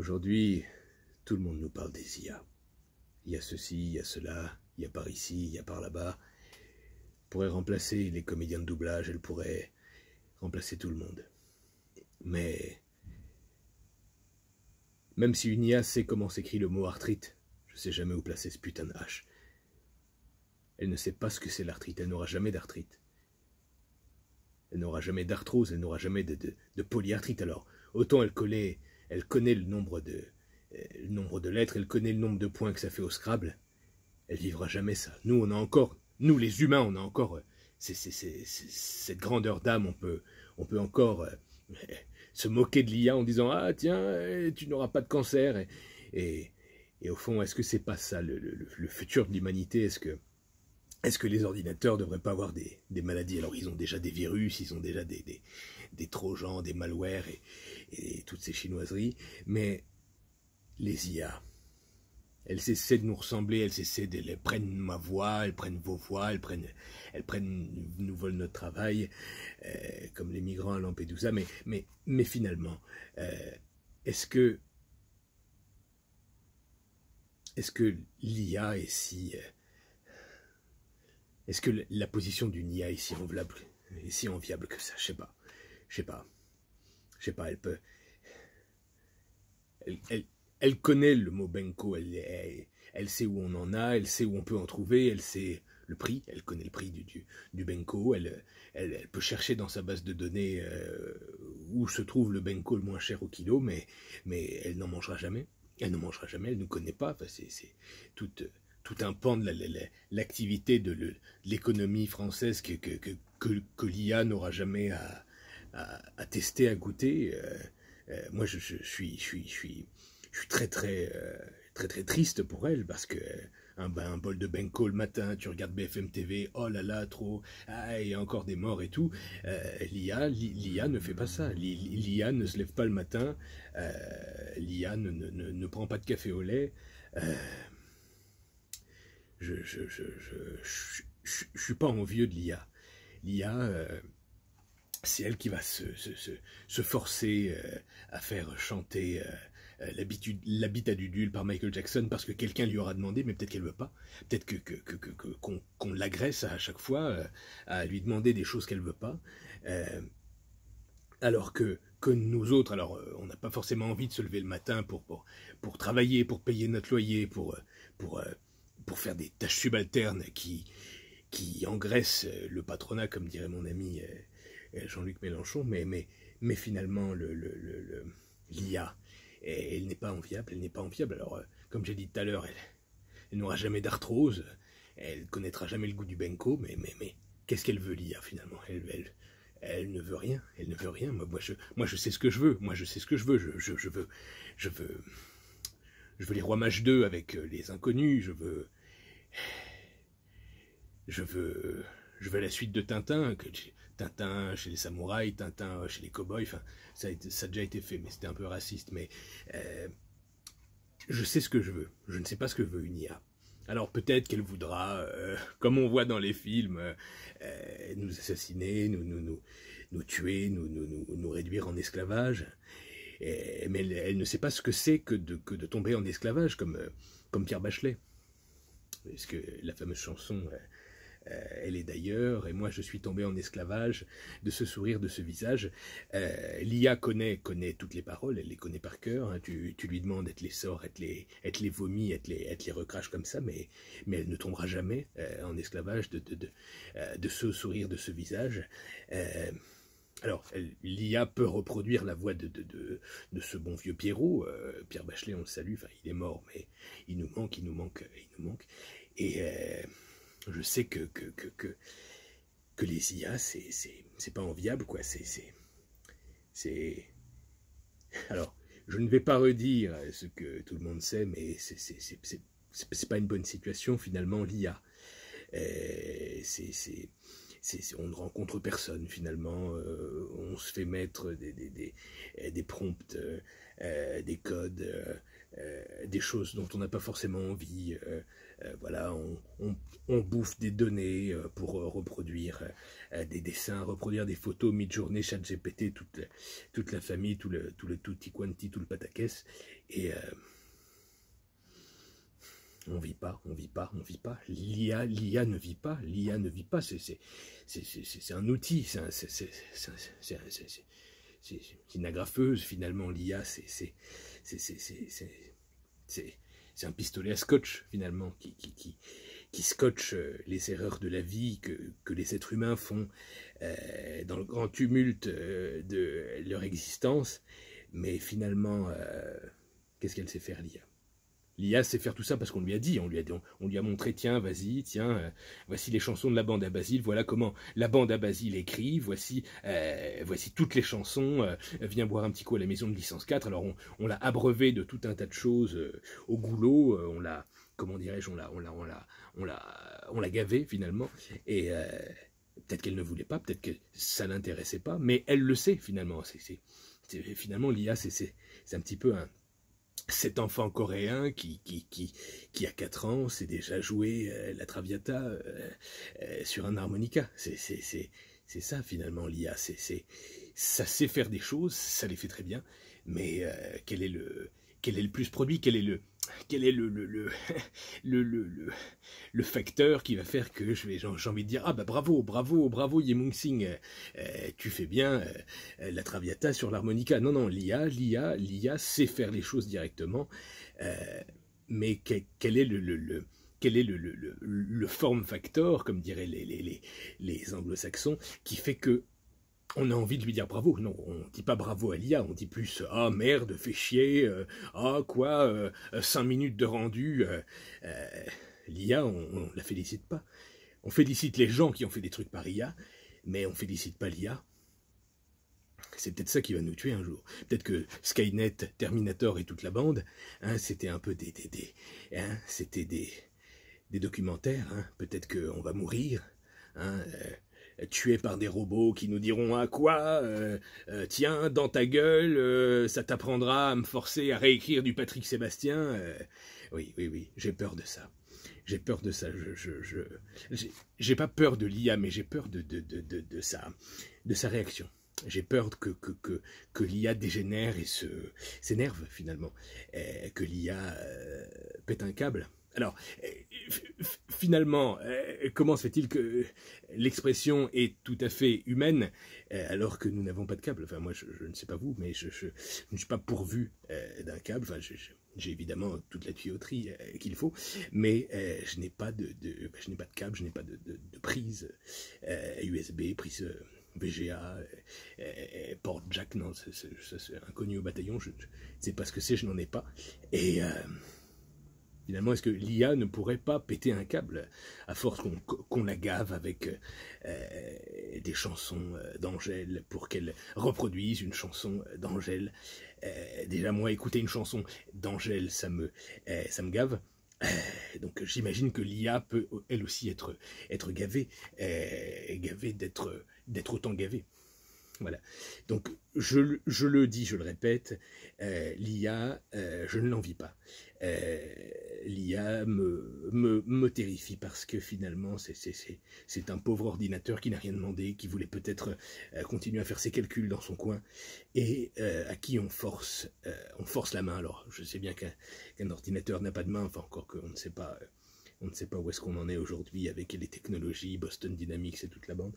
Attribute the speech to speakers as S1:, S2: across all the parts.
S1: Aujourd'hui, tout le monde nous parle des IA. Il y a ceci, il y a cela, il y a par ici, il y a par là-bas. Elle pourrait remplacer les comédiens de doublage, elle pourrait remplacer tout le monde. Mais même si une IA sait comment s'écrit le mot arthrite, je ne sais jamais où placer ce putain de H. Elle ne sait pas ce que c'est l'arthrite, elle n'aura jamais d'arthrite. Elle n'aura jamais d'arthrose, elle n'aura jamais de polyarthrite. Alors, autant elle connaît le nombre de lettres, elle connaît le nombre de points que ça fait au Scrabble, elle vivra jamais ça. Nous, on a encore, nous les humains, on a encore cette grandeur d'âme, on peut encore se moquer de l'IA en disant « Ah tiens, tu n'auras pas de cancer ». Et au fond, est-ce que c'est pas ça le futur de l'humanité? Est-ce que les ordinateurs ne devraient pas avoir des maladies? Alors, ils ont déjà des virus, ils ont déjà des trojans, des malwares et toutes ces chinoiseries. Mais les IA, elles essaient de nous ressembler, elles prennent ma voix, elles prennent vos voix, nous volent notre travail, comme les migrants à Lampedusa. Mais finalement, est-ce que l'IA est si... Est-ce que la position d'une IA est si enviable que ça? Je sais pas, elle peut... Elle connaît le mot Benko, elle sait où on en a, elle sait où on peut en trouver, elle sait le prix, elle connaît le prix du Benko, elle peut chercher dans sa base de données où se trouve le Benko le moins cher au kilo, mais elle n'en mangera jamais. Elle ne mangera jamais, elle ne nous connaît pas, enfin, c'est tout un pan de l'activité de l'économie française que l'IA n'aura jamais à tester, à goûter. Moi, je suis très triste pour elle, parce que un bol de Benko le matin, tu regardes BFM TV, oh là là, trop, ah, il y a encore des morts et tout. L'IA ne fait pas ça. L'IA ne se lève pas le matin, l'IA ne prend pas de café au lait. Je suis pas envieux de l'IA. L'IA, c'est elle qui va se forcer à faire chanter l'Habitat du Dul par Michael Jackson parce que quelqu'un lui aura demandé, mais peut-être qu'elle veut pas. Peut-être qu'on l'agresse à chaque fois à lui demander des choses qu'elle veut pas. Alors que nous autres, alors on n'a pas forcément envie de se lever le matin pour travailler, pour payer notre loyer, pour faire des tâches subalternes qui engraissent le patronat, comme dirait mon ami Jean-Luc Mélenchon, mais finalement l'IA, elle n'est pas enviable, Alors, comme j'ai dit tout à l'heure, elle n'aura jamais d'arthrose, elle connaîtra jamais le goût du Benko, mais qu'est-ce qu'elle veut, l'IA, finalement? Elle ne veut rien, Moi, je sais ce que je veux, je veux les Rois Mages 2 avec les Inconnus, je veux la suite de Tintin, Tintin chez les samouraïs, Tintin chez les cow-boys, enfin, ça a déjà été fait, mais c'était un peu raciste, mais je sais ce que je veux, je ne sais pas ce que veut une IA. Alors peut-être qu'elle voudra, comme on voit dans les films, nous assassiner, nous tuer, nous réduire en esclavage, mais elle ne sait pas ce que c'est que de tomber en esclavage, comme Pierre Bachelet. Parce que la fameuse chanson, elle est d'ailleurs, et moi je suis tombé en esclavage de ce sourire, de ce visage. L'IA connaît toutes les paroles, elle les connaît par cœur, hein. Tu lui demandes, elle te les sort, elle te les vomit, elle te les recrache comme ça, mais elle ne tombera jamais en esclavage de ce sourire, de ce visage. Alors, l'IA peut reproduire la voix de ce bon vieux Pierrot. Pierre Bachelet, on le salue, enfin, il est mort, mais il nous manque. Et je sais que les IA, c'est pas enviable, quoi. Alors, je ne vais pas redire ce que tout le monde sait, mais c'est pas une bonne situation, finalement, l'IA. On ne rencontre personne, finalement, on se fait mettre des prompts, des codes, des choses dont on n'a pas forcément envie. Voilà, on bouffe des données pour reproduire des dessins, reproduire des photos, mid-journée, ChatGPT, toute la famille, tout le tutti quanti, tout le pataquès. Et on vit pas. L'IA ne vit pas. L'IA ne vit pas. C'est un outil. C'est une agrafeuse finalement. L'IA, c'est un pistolet à scotch finalement qui scotche les erreurs de la vie que les êtres humains font dans le grand tumulte de leur existence. Mais finalement, qu'est-ce qu'elle sait faire, l'IA? L'IA sait faire tout ça parce qu'on lui a dit, on lui a montré, tiens, vas-y, tiens, voici les chansons de la bande à Basile, voilà comment la bande à Basile écrit, voici toutes les chansons, viens boire un petit coup à la maison de licence 4, alors on l'a abreuvé de tout un tas de choses au goulot, on l'a, comment dirais-je, on l'a gavé finalement, et peut-être qu'elle ne voulait pas, peut-être que ça l'intéressait pas, mais elle le sait finalement, finalement l'IA c'est un petit peu cet enfant coréen qui a 4 ans sait déjà jouer la Traviata sur un harmonica. C'est ça finalement l'IA. Ça sait faire des choses, ça les fait très bien, mais quel est le plus produit, quel est le facteur qui va faire que j'ai envie de dire ah bah bravo Ye-Mung Sing, tu fais bien la Traviata sur l'harmonica. Non, l'IA sait faire les choses directement, mais quel est le form factor, comme diraient les anglo-saxons, qui fait que on a envie de lui dire bravo. Non, on ne dit pas bravo à l'IA, on dit plus « Ah merde, fais chier, 5 minutes de rendu. » L'IA, on la félicite pas. On félicite les gens qui ont fait des trucs par IA, mais on félicite pas l'IA. C'est peut-être ça qui va nous tuer un jour. Peut-être que Skynet, Terminator et toute la bande, hein, c'était un peu c'était des documentaires. Hein. Peut-être qu'on va mourir. Hein, tués par des robots qui nous diront à quoi tiens, dans ta gueule, ça t'apprendra à me forcer à réécrire du Patrick Sébastien. Oui, j'ai peur de ça. J'ai peur de ça. J'ai pas peur de l'IA, mais j'ai peur de sa réaction. J'ai peur que l'IA dégénère et s'énerve finalement, que l'IA pète un câble. Alors, finalement, comment se fait-il que l'expression est tout à fait humaine alors que nous n'avons pas de câble? Enfin, moi, je ne sais pas vous, mais je ne suis pas pourvu d'un câble. Enfin, j'ai évidemment toute la tuyauterie qu'il faut, mais je n'ai pas de câble, je n'ai pas de prise USB, prise VGA, port jack. Non, c'est inconnu au bataillon. Je ne sais pas ce que c'est, je n'en ai pas. Et finalement, est-ce que l'IA ne pourrait pas péter un câble à force qu'on la gave avec des chansons d'Angèle pour qu'elle reproduise une chanson d'Angèle? Déjà, moi, écouter une chanson d'Angèle, ça me gave. Donc, j'imagine que l'IA peut, elle aussi, être gavée, d'être autant gavée. Voilà. Donc, je le dis, je le répète, l'IA, je ne l'envie pas. L'IA me terrifie parce que finalement, c'est un pauvre ordinateur qui n'a rien demandé, qui voulait peut-être continuer à faire ses calculs dans son coin et à qui on force la main. Alors, je sais bien qu'un ordinateur n'a pas de main, enfin, encore qu'on ne sait pas. On ne sait pas où est-ce qu'on en est aujourd'hui avec les technologies, Boston Dynamics et toute la bande.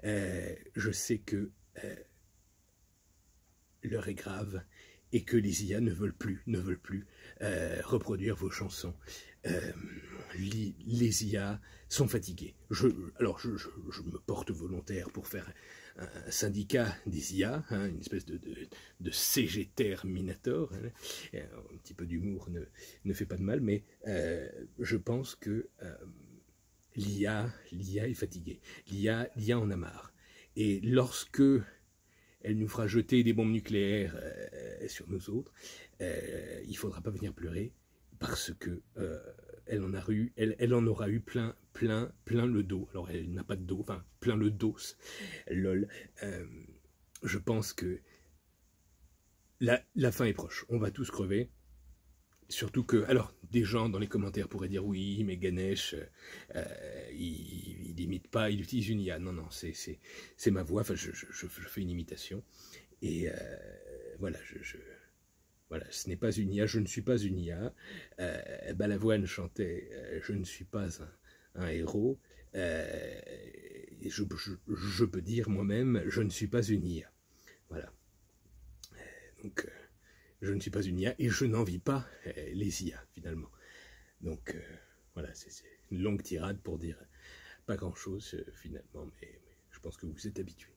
S1: Je sais que l'heure est grave et que les IA ne veulent plus reproduire vos chansons. Les IA sont fatigués. Alors je me porte volontaire pour faire un syndicat des IA, hein, une espèce de CG Terminator. Hein. Un petit peu d'humour ne fait pas de mal, mais je pense que l'IA est fatiguée. L'IA en a marre. Et lorsque elle nous fera jeter des bombes nucléaires sur nous autres, il ne faudra pas venir pleurer parce que elle en aura eu plein le dos. Alors elle n'a pas de dos, enfin plein le dos, lol. Je pense que la fin est proche. On va tous crever. Surtout que, alors, des gens dans les commentaires pourraient dire oui, mais Ganesh, il imite pas, il utilise une IA. Non, non, c'est ma voix, enfin, je fais une imitation. Et voilà, voilà, ce n'est pas une IA, je ne suis pas une IA. Balavoine chantait je ne suis pas un héros. Et je peux dire moi-même, je ne suis pas une IA. Voilà. Donc, je ne suis pas une IA et je n'envie pas les IA, finalement. Donc, voilà, c'est une longue tirade pour dire pas grand-chose, finalement, mais je pense que vous êtes habitués.